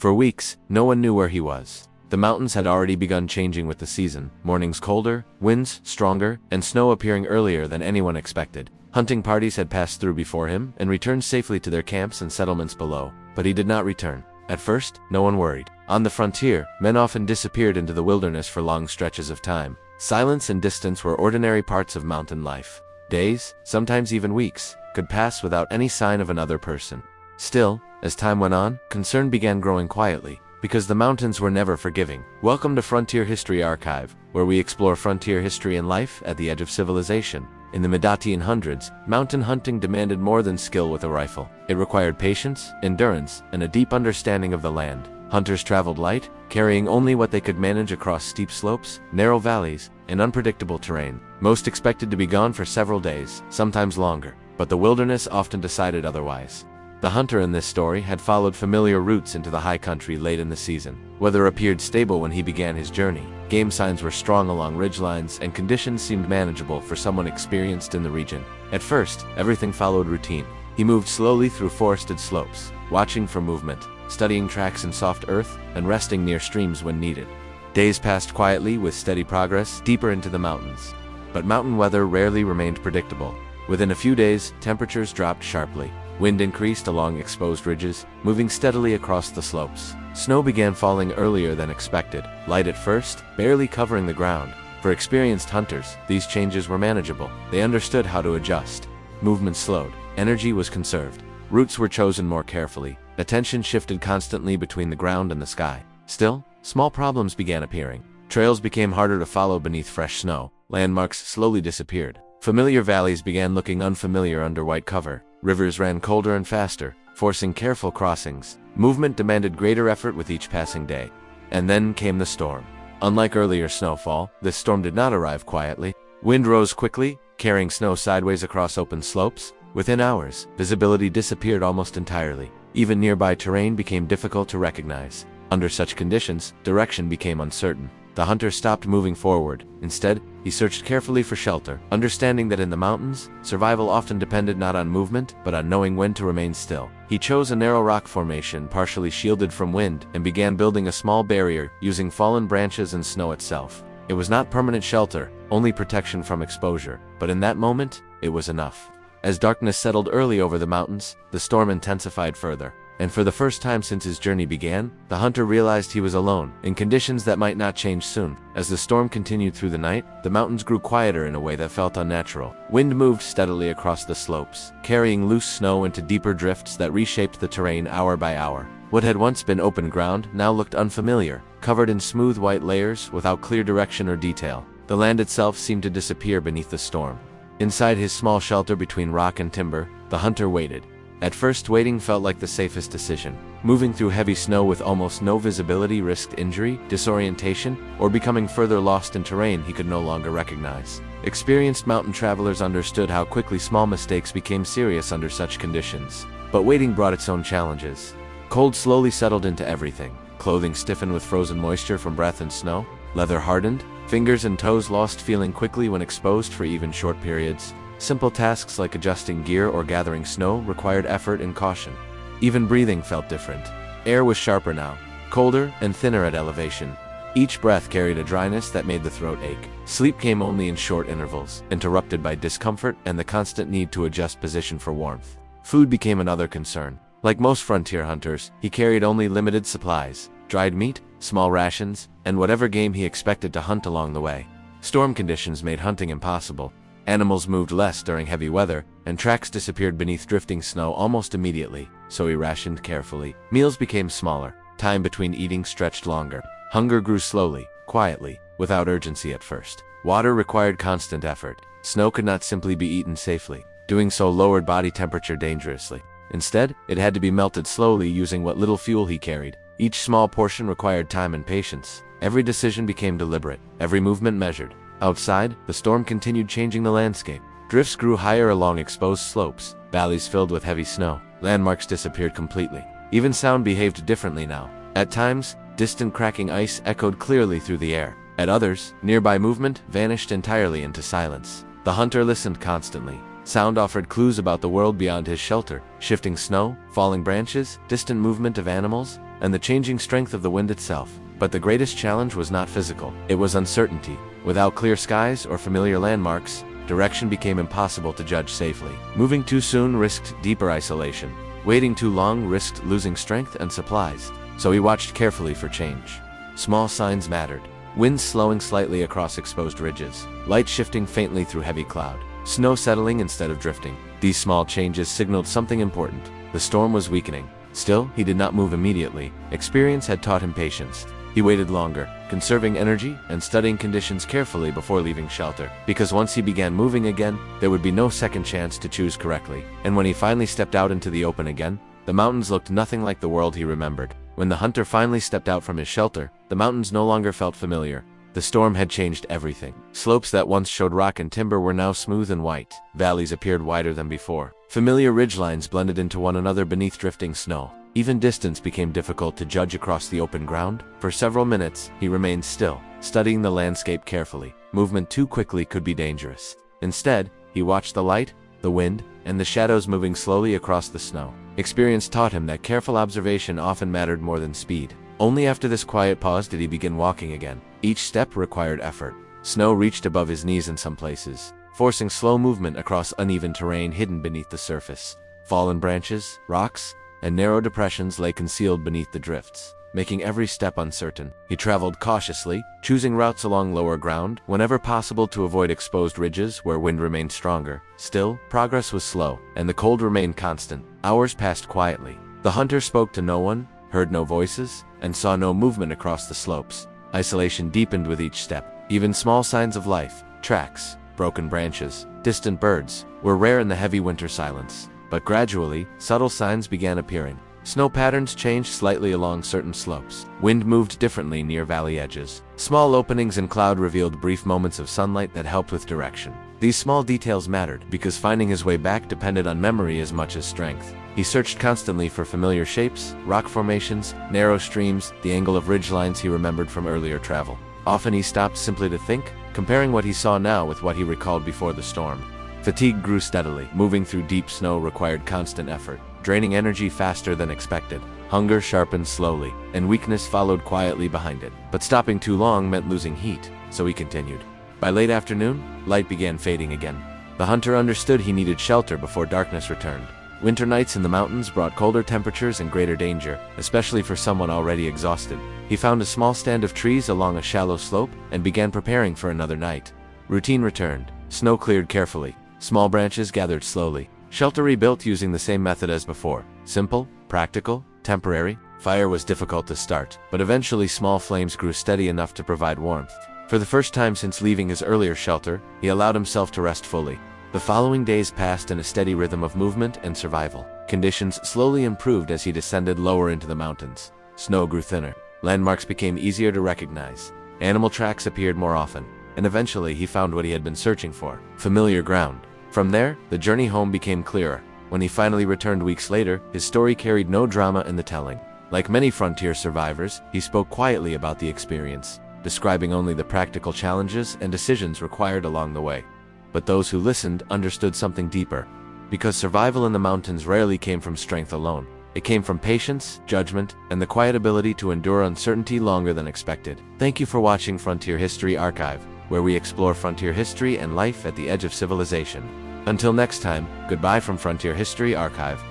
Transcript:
For weeks, no one knew where he was. The mountains had already begun changing with the season, mornings colder, winds stronger, and snow appearing earlier than anyone expected. Hunting parties had passed through before him and returned safely to their camps and settlements below, but he did not return. At first, no one worried. On the frontier, men often disappeared into the wilderness for long stretches of time. Silence and distance were ordinary parts of mountain life. Days, sometimes even weeks, could pass without any sign of another person. Still, as time went on, concern began growing quietly, because the mountains were never forgiving. Welcome to Frontier History Archive, where we explore frontier history and life at the edge of civilization. In the mid-1800s, mountain hunting demanded more than skill with a rifle. It required patience, endurance, and a deep understanding of the land. Hunters traveled light, carrying only what they could manage across steep slopes, narrow valleys, and unpredictable terrain. Most expected to be gone for several days, sometimes longer, but the wilderness often decided otherwise. The hunter in this story had followed familiar routes into the high country late in the season. Weather appeared stable when he began his journey. Game signs were strong along ridgelines, and conditions seemed manageable for someone experienced in the region. At first, everything followed routine. He moved slowly through forested slopes, watching for movement, studying tracks in soft earth, and resting near streams when needed. Days passed quietly with steady progress deeper into the mountains. But mountain weather rarely remained predictable. Within a few days, temperatures dropped sharply. Wind increased along exposed ridges, moving steadily across the slopes. Snow began falling earlier than expected, light at first, barely covering the ground. For experienced hunters, these changes were manageable. They understood how to adjust. Movement slowed. Energy was conserved. Routes were chosen more carefully. Attention shifted constantly between the ground and the sky. Still, small problems began appearing. Trails became harder to follow beneath fresh snow. Landmarks slowly disappeared. Familiar valleys began looking unfamiliar under white cover. Rivers ran colder and faster, forcing careful crossings. Movement demanded greater effort with each passing day. And then came the storm. Unlike earlier snowfall, this storm did not arrive quietly. Wind rose quickly, carrying snow sideways across open slopes. Within hours, visibility disappeared almost entirely. Even nearby terrain became difficult to recognize. Under such conditions, direction became uncertain. The hunter stopped moving forward. Instead, he searched carefully for shelter, understanding that in the mountains, survival often depended not on movement, but on knowing when to remain still. He chose a narrow rock formation partially shielded from wind and began building a small barrier using fallen branches and snow itself. It was not permanent shelter, only protection from exposure, but in that moment, it was enough. As darkness settled early over the mountains, the storm intensified further. And for the first time since his journey began, the hunter realized he was alone, in conditions that might not change soon. As the storm continued through the night, the mountains grew quieter in a way that felt unnatural. Wind moved steadily across the slopes, carrying loose snow into deeper drifts that reshaped the terrain hour by hour. What had once been open ground now looked unfamiliar, covered in smooth white layers without clear direction or detail. The land itself seemed to disappear beneath the storm. Inside his small shelter between rock and timber, the hunter waited. At first, waiting felt like the safest decision. Moving through heavy snow with almost no visibility risked injury, disorientation, or becoming further lost in terrain he could no longer recognize. Experienced mountain travelers understood how quickly small mistakes became serious under such conditions. But waiting brought its own challenges. Cold slowly settled into everything. Clothing stiffened with frozen moisture from breath and snow. Leather hardened. Fingers and toes lost feeling quickly when exposed for even short periods. Simple tasks like adjusting gear or gathering snow required effort and caution. Even breathing felt different. Air was sharper now, colder and thinner at elevation. Each breath carried a dryness that made the throat ache. Sleep came only in short intervals, interrupted by discomfort and the constant need to adjust position for warmth. Food became another concern. Like most frontier hunters, he carried only limited supplies: dried meat, small rations, and whatever game he expected to hunt along the way. Storm conditions made hunting impossible. Animals moved less during heavy weather, and tracks disappeared beneath drifting snow almost immediately, so he rationed carefully. Meals became smaller. Time between eating stretched longer. Hunger grew slowly, quietly, without urgency at first. Water required constant effort. Snow could not simply be eaten safely. Doing so lowered body temperature dangerously. Instead, it had to be melted slowly using what little fuel he carried. Each small portion required time and patience. Every decision became deliberate, every movement measured. Outside, the storm continued changing the landscape. Drifts grew higher along exposed slopes, valleys filled with heavy snow. Landmarks disappeared completely. Even sound behaved differently now. At times, distant cracking ice echoed clearly through the air. At others, nearby movement vanished entirely into silence. The hunter listened constantly. Sound offered clues about the world beyond his shelter: shifting snow, falling branches, distant movement of animals, and the changing strength of the wind itself. But the greatest challenge was not physical, it was uncertainty. Without clear skies or familiar landmarks, direction became impossible to judge safely. Moving too soon risked deeper isolation. Waiting too long risked losing strength and supplies. So he watched carefully for change. Small signs mattered. Wind slowing slightly across exposed ridges. Light shifting faintly through heavy cloud. Snow settling instead of drifting. These small changes signaled something important. The storm was weakening. Still, he did not move immediately. Experience had taught him patience. He waited longer, conserving energy and studying conditions carefully before leaving shelter. Because once he began moving again, there would be no second chance to choose correctly. And when he finally stepped out into the open again, the mountains looked nothing like the world he remembered. When the hunter finally stepped out from his shelter, the mountains no longer felt familiar. The storm had changed everything. Slopes that once showed rock and timber were now smooth and white. Valleys appeared wider than before. Familiar ridgelines blended into one another beneath drifting snow. Even distance became difficult to judge across the open ground. For several minutes, he remained still, studying the landscape carefully. Movement too quickly could be dangerous. Instead, he watched the light, the wind, and the shadows moving slowly across the snow. Experience taught him that careful observation often mattered more than speed. Only after this quiet pause did he begin walking again. Each step required effort. Snow reached above his knees in some places, forcing slow movement across uneven terrain hidden beneath the surface. Fallen branches, rocks, and narrow depressions lay concealed beneath the drifts, making every step uncertain. He traveled cautiously, choosing routes along lower ground whenever possible to avoid exposed ridges where wind remained stronger. Still, progress was slow, and the cold remained constant. Hours passed quietly. The hunter spoke to no one, heard no voices, and saw no movement across the slopes. Isolation deepened with each step. Even small signs of life, tracks, broken branches, distant birds, were rare in the heavy winter silence. But gradually, subtle signs began appearing. Snow patterns changed slightly along certain slopes. Wind moved differently near valley edges. Small openings in cloud revealed brief moments of sunlight that helped with direction. These small details mattered, because finding his way back depended on memory as much as strength. He searched constantly for familiar shapes, rock formations, narrow streams, the angle of ridgelines he remembered from earlier travel. Often he stopped simply to think, comparing what he saw now with what he recalled before the storm. Fatigue grew steadily. Moving through deep snow required constant effort, draining energy faster than expected. Hunger sharpened slowly, and weakness followed quietly behind it. But stopping too long meant losing heat, so he continued. By late afternoon, light began fading again. The hunter understood he needed shelter before darkness returned. Winter nights in the mountains brought colder temperatures and greater danger, especially for someone already exhausted. He found a small stand of trees along a shallow slope and began preparing for another night. Routine returned. Snow cleared carefully. Small branches gathered slowly. Shelter rebuilt using the same method as before. Simple, practical, temporary. Fire was difficult to start, but eventually small flames grew steady enough to provide warmth. For the first time since leaving his earlier shelter, he allowed himself to rest fully. The following days passed in a steady rhythm of movement and survival. Conditions slowly improved as he descended lower into the mountains. Snow grew thinner. Landmarks became easier to recognize. Animal tracks appeared more often, and eventually he found what he had been searching for: familiar ground. From there, the journey home became clearer. When he finally returned weeks later, his story carried no drama in the telling. Like many frontier survivors, he spoke quietly about the experience, describing only the practical challenges and decisions required along the way. But those who listened understood something deeper, because survival in the mountains rarely came from strength alone. It came from patience, judgment, and the quiet ability to endure uncertainty longer than expected. Thank you for watching Frontier History Archive, where we explore frontier history and life at the edge of civilization. Until next time, goodbye from Frontier History Archive.